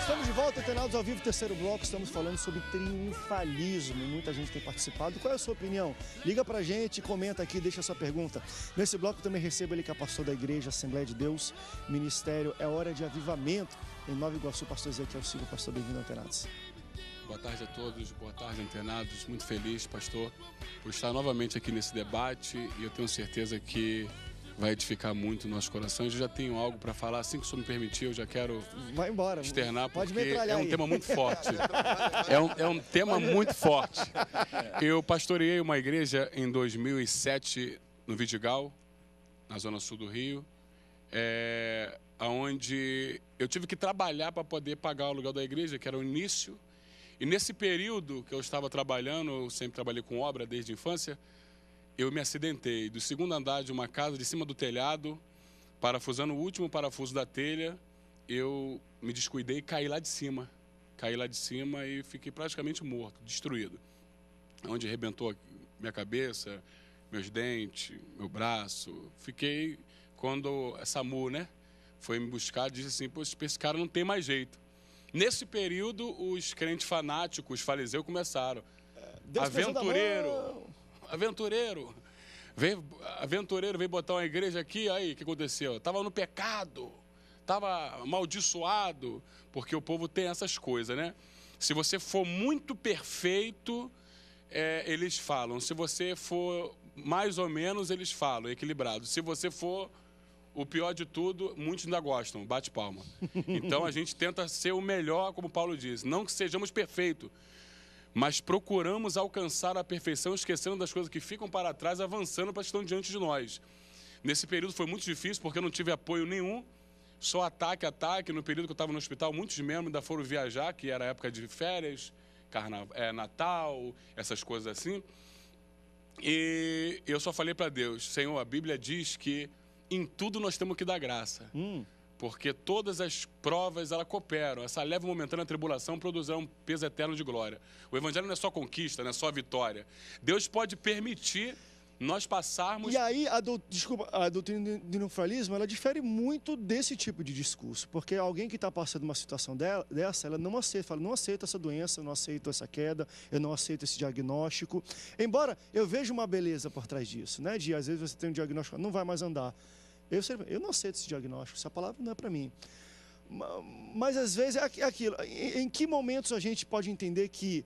Estamos de volta, Internautas ao Vivo, terceiro bloco. Estamos falando sobre triunfalismo. Muita gente tem participado. Qual é a sua opinião? Liga pra gente, comenta aqui, deixa a sua pergunta. Nesse bloco também recebo ele, que é pastor da Igreja Assembleia de Deus, Ministério É Hora de Avivamento, em Nova Iguaçu, pastor Ezequiel Silva. Pastor, bem-vindo ao Internautas. Boa tarde a todos, boa tarde, internados. Muito feliz, pastor, por estar novamente aqui nesse debate, e eu tenho certeza que vai edificar muito o nosso coração. Eu já tenho algo para falar, assim que o senhor me permitir, eu já quero Vai embora, externar, pode porque é um aí. tema muito forte. É um tema muito forte. Eu pastoreei uma igreja em 2007 no Vidigal, na zona sul do Rio, onde eu tive que trabalhar para poder pagar o aluguel da igreja, que era o início. E nesse período que eu estava trabalhando, eu sempre trabalhei com obra desde a infância, eu me acidentei do segundo andar de uma casa, de cima do telhado, parafusando o último parafuso da telha, eu me descuidei e caí lá de cima. Caí lá de cima e fiquei praticamente morto, destruído. Onde arrebentou minha cabeça, meus dentes, meu braço. Fiquei, quando a SAMU, foi me buscar, disse assim, pô, esse cara não tem mais jeito. Nesse período, os crentes fanáticos, fariseus, começaram. Aventureiro veio botar uma igreja aqui, aí o que aconteceu? Estava no pecado, estava amaldiçoado, porque o povo tem essas coisas, Se você for muito perfeito, eles falam. Se você for mais ou menos, eles falam, equilibrado. Se você for o pior de tudo, muitos ainda gostam, bate palma. Então a gente tenta ser o melhor, como Paulo diz, não que sejamos perfeitos, mas procuramos alcançar a perfeição, esquecendo das coisas que ficam para trás, avançando para que estão diante de nós. Nesse período foi muito difícil, porque eu não tive apoio nenhum, só ataque. No período que eu estava no hospital, muitos membros ainda foram viajar, que era época de férias, Natal, essas coisas assim. E eu só falei para Deus, Senhor, a Bíblia diz que em tudo nós temos que dar graça. Porque todas as provas, elas cooperam. Essa leve momentânea tribulação produzirá um peso eterno de glória. O evangelho não é só conquista, não é só vitória. Deus pode permitir nós passarmos... E aí, a doutrina do triunfalismo, ela difere muito desse tipo de discurso. Porque alguém que está passando uma situação dessa, ela não aceita, fala, não aceito essa doença, eu não aceito essa queda, eu não aceito esse diagnóstico. Embora eu veja uma beleza por trás disso, de às vezes você tem um diagnóstico, não vai mais andar. Eu não aceito esse diagnóstico, essa palavra não é para mim. Mas às vezes é aquilo. Em que momentos a gente pode entender que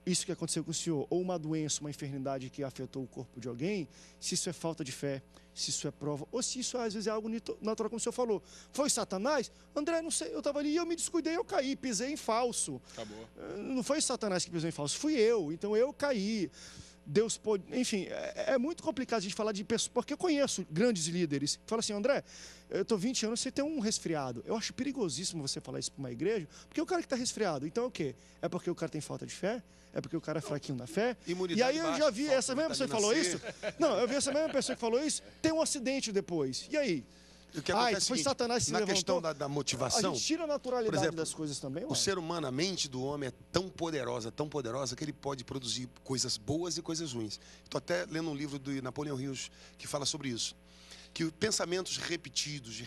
isso que aconteceu com o senhor, ou uma doença, uma enfermidade que afetou o corpo de alguém, se isso é falta de fé, se isso é prova, ou se isso às vezes é algo natural, como o senhor falou. Foi Satanás? André, não sei, eu estava ali e eu me descuidei, eu caí, pisei em falso. Acabou. Não foi Satanás que pisou em falso, fui eu, então eu caí. Deus pode... Enfim, é muito complicado a gente falar de pessoas, porque eu conheço grandes líderes que falam assim, André, eu estou 20 anos, você tem um resfriado. Eu acho perigosíssimo você falar isso para uma igreja, porque o cara que está resfriado, então é o quê? É porque o cara tem falta de fé? É porque o cara é fraquinho na fé? E aí eu já vi essa mesma pessoa que falou isso. Não, eu vi essa mesma pessoa que falou isso, tem um acidente depois. E aí? O que acontece foi Satanás que se na levantou. questão da motivação, a gente tira a naturalidade, por exemplo, das coisas também. O ser humano, a mente do homem é tão poderosa, que ele pode produzir coisas boas e coisas ruins. Estou até lendo um livro do Napoleão Hill que fala sobre isso. Que pensamentos repetidos,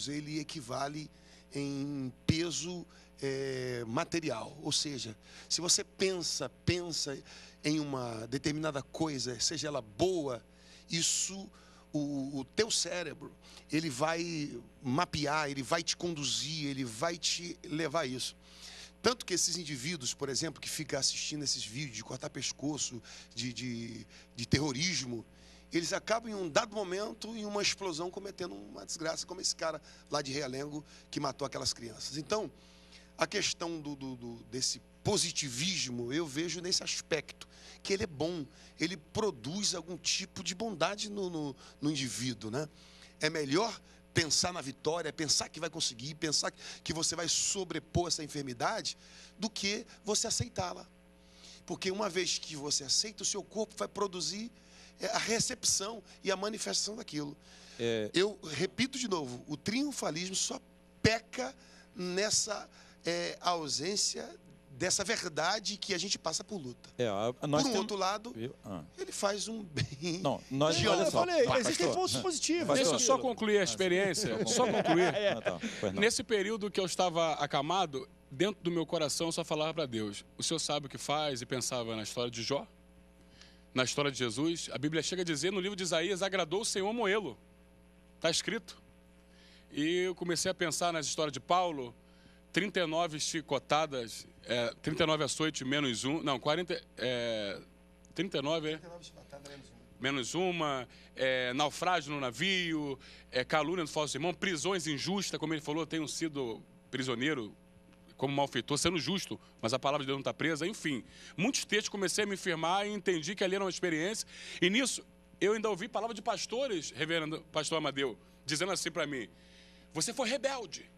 ele equivale em peso material. Ou seja, se você pensa em uma determinada coisa, seja ela boa, isso... O teu cérebro, ele vai mapear, ele vai te conduzir, ele vai te levar a isso. Tanto que esses indivíduos, por exemplo, que ficam assistindo esses vídeos de cortar pescoço, de terrorismo, eles acabam em um dado momento, em uma explosão, cometendo uma desgraça, como esse cara lá de Realengo, que matou aquelas crianças. Então, a questão desse positivismo, eu vejo nesse aspecto, que ele é bom, ele produz algum tipo de bondade no indivíduo, É melhor pensar na vitória, pensar que vai conseguir, pensar que você vai sobrepor essa enfermidade, do que você aceitá-la. Porque uma vez que você aceita, o seu corpo vai produzir a recepção e a manifestação daquilo. Eu repito de novo, o triunfalismo só peca nessa ausência dessa verdade que a gente passa por luta. Outro lado, ele faz um bem... olha só, existem pontos positivos. Deixa eu só concluir a experiência. Nesse período que eu estava acamado, dentro do meu coração, eu só falava para Deus, o Senhor sabe o que faz, e pensava na história de Jó, na história de Jesus. A Bíblia chega a dizer no livro de Isaías, agradou o Senhor moê-lo. Está escrito. E eu comecei a pensar nas histórias de Paulo, 39 chicotadas, 39 açoites menos um, não, 39 menos uma, naufrágio no navio, calúnia do falso irmão, prisões injustas, como ele falou, tenho sido prisioneiro como malfeitor, sendo justo, mas a palavra de Deus não está presa, enfim. Muitos textos comecei a me firmar e entendi que ali era uma experiência, e nisso eu ainda ouvi palavras de pastores, reverendo pastor Amadeu, dizendo assim para mim, você foi rebelde,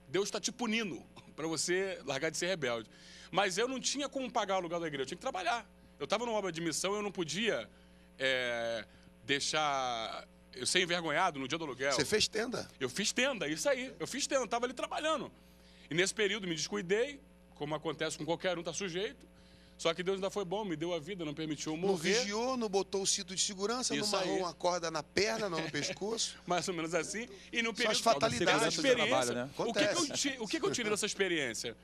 Deus está te punindo para você largar de ser rebelde. Mas eu não tinha como pagar o aluguel da igreja, eu tinha que trabalhar. Eu estava numa obra de missão, eu não podia deixar eu ser envergonhado no dia do aluguel. Você fez tenda? Eu fiz tenda, isso aí. Eu fiz tenda, estava ali trabalhando. E nesse período me descuidei, como acontece com qualquer um, está sujeito. Só que Deus ainda foi bom, me deu a vida, não permitiu eu morrer. Não vigiou, não botou o cinto de segurança, isso não amarrou aí. uma corda na perna, não no pescoço. Mais ou menos assim. E no Só período as fatalidades dessa experiência, trabalho, né? o que eu tirei dessa experiência?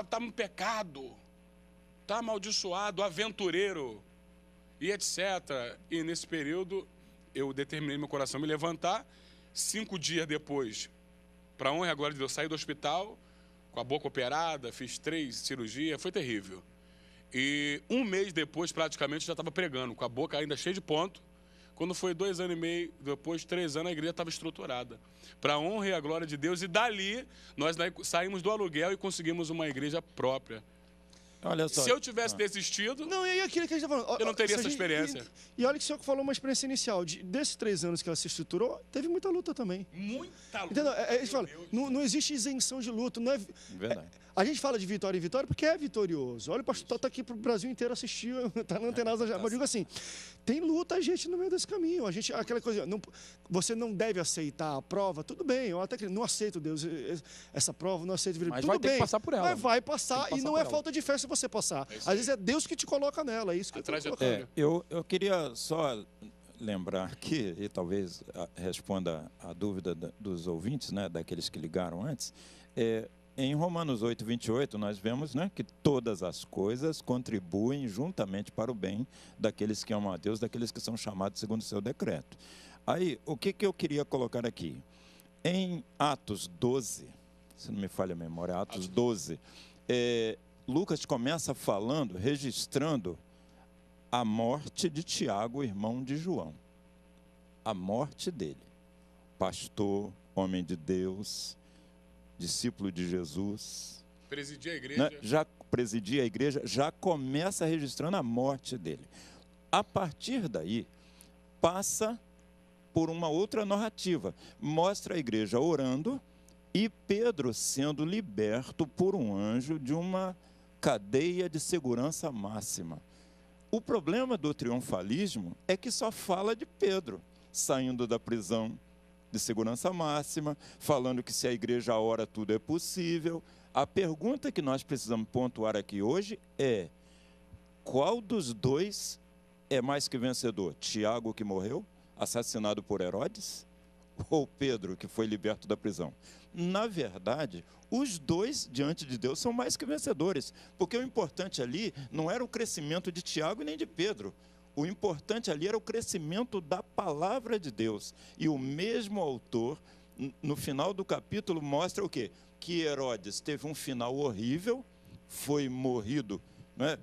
Tá no pecado, tá amaldiçoado, aventureiro, e etc. E nesse período, eu determinei meu coração me levantar. 5 dias depois, para honra e glória de Deus, saí do hospital, com a boca operada, fiz 3 cirurgias, foi terrível. E 1 mês depois, praticamente, já estava pregando, com a boca ainda cheia de ponto. Quando foi 2 anos e meio, depois 3 anos, a igreja estava estruturada. Para a honra e a glória de Deus. E dali, nós saímos do aluguel e conseguimos uma igreja própria. Olha só. Se eu tivesse desistido, Não, e aí aquilo que a gente está falando. eu não teria Se a essa gente- experiência. E olha que o senhor falou uma experiência inicial. Desses 3 anos que ela se estruturou, teve muita luta também. Muita luta. Entendeu? A gente meu fala, Deus. não existe isenção de luta. Não é, Verdade. a gente fala de vitória em vitória porque é vitorioso. Olha, o pastor está aqui para o Brasil inteiro assistir, está na antenada já. Mas eu digo assim, tem luta, gente, no meio desse caminho. A gente, aquela coisa, você não deve aceitar a prova, tudo bem. Eu até que não aceito, Deus, essa prova, não aceito. Mas tudo vai ter bem, que passar por ela. Mas vai Tem passar que e passar não por é ela. falta de fé se você passar. É isso Às aí. vezes é Deus que te coloca nela, é isso que A eu tô colocando. trajetória. Eu queria só lembrar aqui, e talvez responda a dúvida dos ouvintes, né, daqueles que ligaram antes, em Romanos 8, 28, nós vemos, né, que todas as coisas contribuem juntamente para o bem daqueles que amam a Deus, daqueles que são chamados segundo o seu decreto. Aí, o que eu queria colocar aqui? Em Atos 12, se não me falha a memória, Atos 12, Lucas começa falando, registrando a morte de Tiago, irmão de João. A morte dele. Pastor, homem de Deus, discípulo de Jesus, Presidir a igreja. né? Já presidia a igreja, já começa registrando a morte dele. A partir daí, passa por uma outra narrativa. Mostra a igreja orando e Pedro sendo liberto por um anjo de uma cadeia de segurança máxima. O problema do triunfalismo é que só fala de Pedro saindo da prisão de segurança máxima, falando que se a igreja ora tudo é possível. A pergunta que nós precisamos pontuar aqui hoje é: qual dos dois é mais que vencedor? Tiago, que morreu, assassinado por Herodes, ou Pedro, que foi liberto da prisão? Na verdade, os dois, diante de Deus, são mais que vencedores, porque o importante ali não era o crescimento de Tiago e nem de Pedro. O importante ali era o crescimento da palavra de Deus. E o mesmo autor, no final do capítulo, mostra o quê? Que Herodes teve um final horrível, foi morrido, né,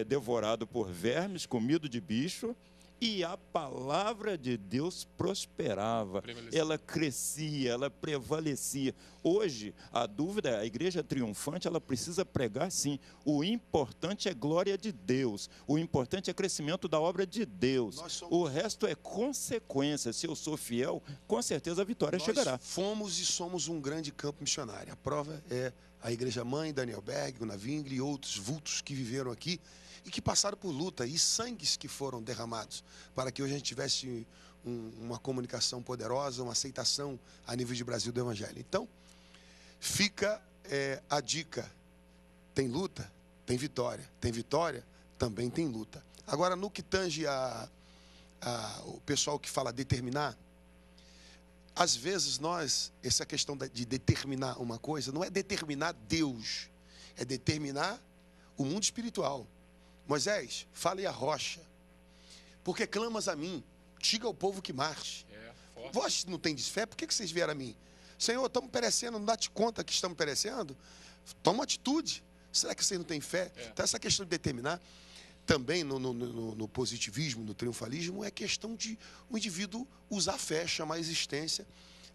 devorado por vermes, comido de bicho, e a palavra de Deus prosperava, ela crescia, ela prevalecia. Hoje, a dúvida é, a igreja triunfante, ela precisa pregar sim. O importante é glória de Deus, o importante é crescimento da obra de Deus. O resto é consequência. Se eu sou fiel, com certeza a vitória chegará. Nós fomos e somos um grande campo missionário. A prova é a Igreja Mãe, Daniel Berg, Gunnar Wingre e outros vultos que viveram aqui e que passaram por luta e sangues que foram derramados para que hoje a gente tivesse uma comunicação poderosa, uma aceitação a nível de Brasil do Evangelho. Então, fica a dica. Tem luta, tem vitória. Tem vitória, também tem luta. Agora, no que tange o pessoal que fala determinar, Às vezes essa questão de determinar uma coisa, não é determinar Deus, é determinar o mundo espiritual. Moisés, fale a rocha, porque clamas a mim, diga ao povo que marche. Vós não tendes fé, por que vocês vieram a mim? Senhor, estamos perecendo, não dá-te conta que estamos perecendo? Toma atitude. Será que vocês não têm fé? Então essa questão de determinar, também no positivismo, no triunfalismo, é questão de o indivíduo usar a fé, chamar a existência,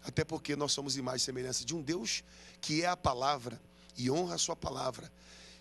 até porque nós somos imagem e semelhança de um Deus que é a palavra e honra a sua palavra.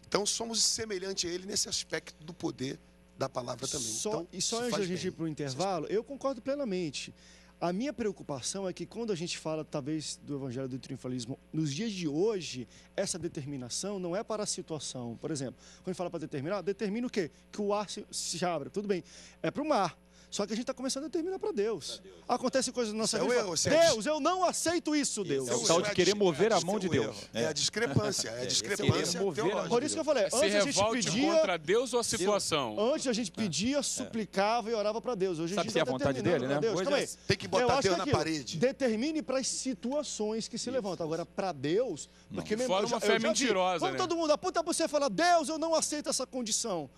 Então somos semelhantes a Ele nesse aspecto do poder da palavra também. Então, e só antes da gente ir para o intervalo, eu concordo plenamente. A minha preocupação é que quando a gente fala, talvez, do evangelho do triunfalismo, nos dias de hoje, essa determinação não é para a situação. Por exemplo, quando a gente fala para determinar, determina o quê? Que o ar se abra. Tudo bem, é para o mar. Só que a gente está começando a determinar para Deus. Acontece coisas na nossa vida. Deus, eu não aceito isso, Deus. É o tal de querer mover a mão de Deus. É a discrepância. É a discrepância teológica. Por isso que eu falei, antes a gente pedia contra Deus ou a situação? Antes a gente pedia, suplicava e orava para Deus. Hoje a gente se é a vontade dele, né? Deus. Tem que botar Deus na parede. Determine para as situações que se levantam. Agora, para Deus, porque mesmo fora uma fé mentirosa, quando todo mundo aponta para você e fala, Deus, eu não aceito essa condição.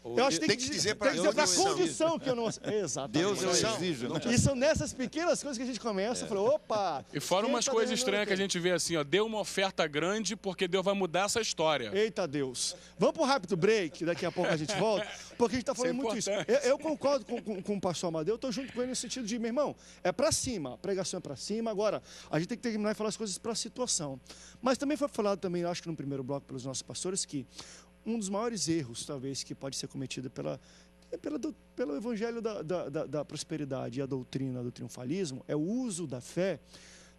Eu acho que tem que dizer para a condição que eu não... Exatamente. Deus eu exijo. E são nessas pequenas coisas que a gente começa a falar, opa... E fora umas coisas estranhas que a gente vê assim, ó, dê uma oferta grande porque Deus vai mudar essa história. Eita Deus. Vamos para um rápido break, daqui a pouco a gente volta, porque a gente está falando muito isso. Eu concordo com o pastor Amadeu, eu estou junto com ele no sentido de, meu irmão, é para cima, a pregação é para cima, agora a gente tem que terminar e falar as coisas para a situação. Mas também foi falado também, acho que no primeiro bloco pelos nossos pastores, que um dos maiores erros, talvez, que pode ser cometido pelo evangelho da prosperidade e a doutrina do triunfalismo é o uso da fé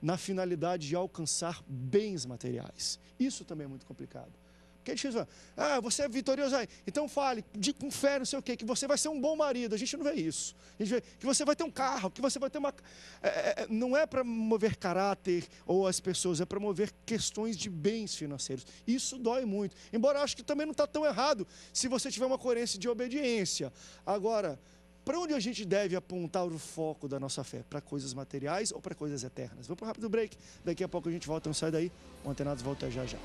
na finalidade de alcançar bens materiais. Isso também é muito complicado. Porque a gente fala, você é vitorioso aí, então fale, com fé, não sei o quê, que você vai ser um bom marido. A gente não vê isso. A gente vê que você vai ter um carro, que você vai ter uma... não é para mover caráter ou as pessoas, é para mover questões de bens financeiros. Isso dói muito. Embora eu acho que também não está tão errado se você tiver uma coerência de obediência. Agora, para onde a gente deve apontar o foco da nossa fé? Para coisas materiais ou para coisas eternas? Vamos para um rápido break. Daqui a pouco a gente volta, não sai daí. O Antenados volta já já.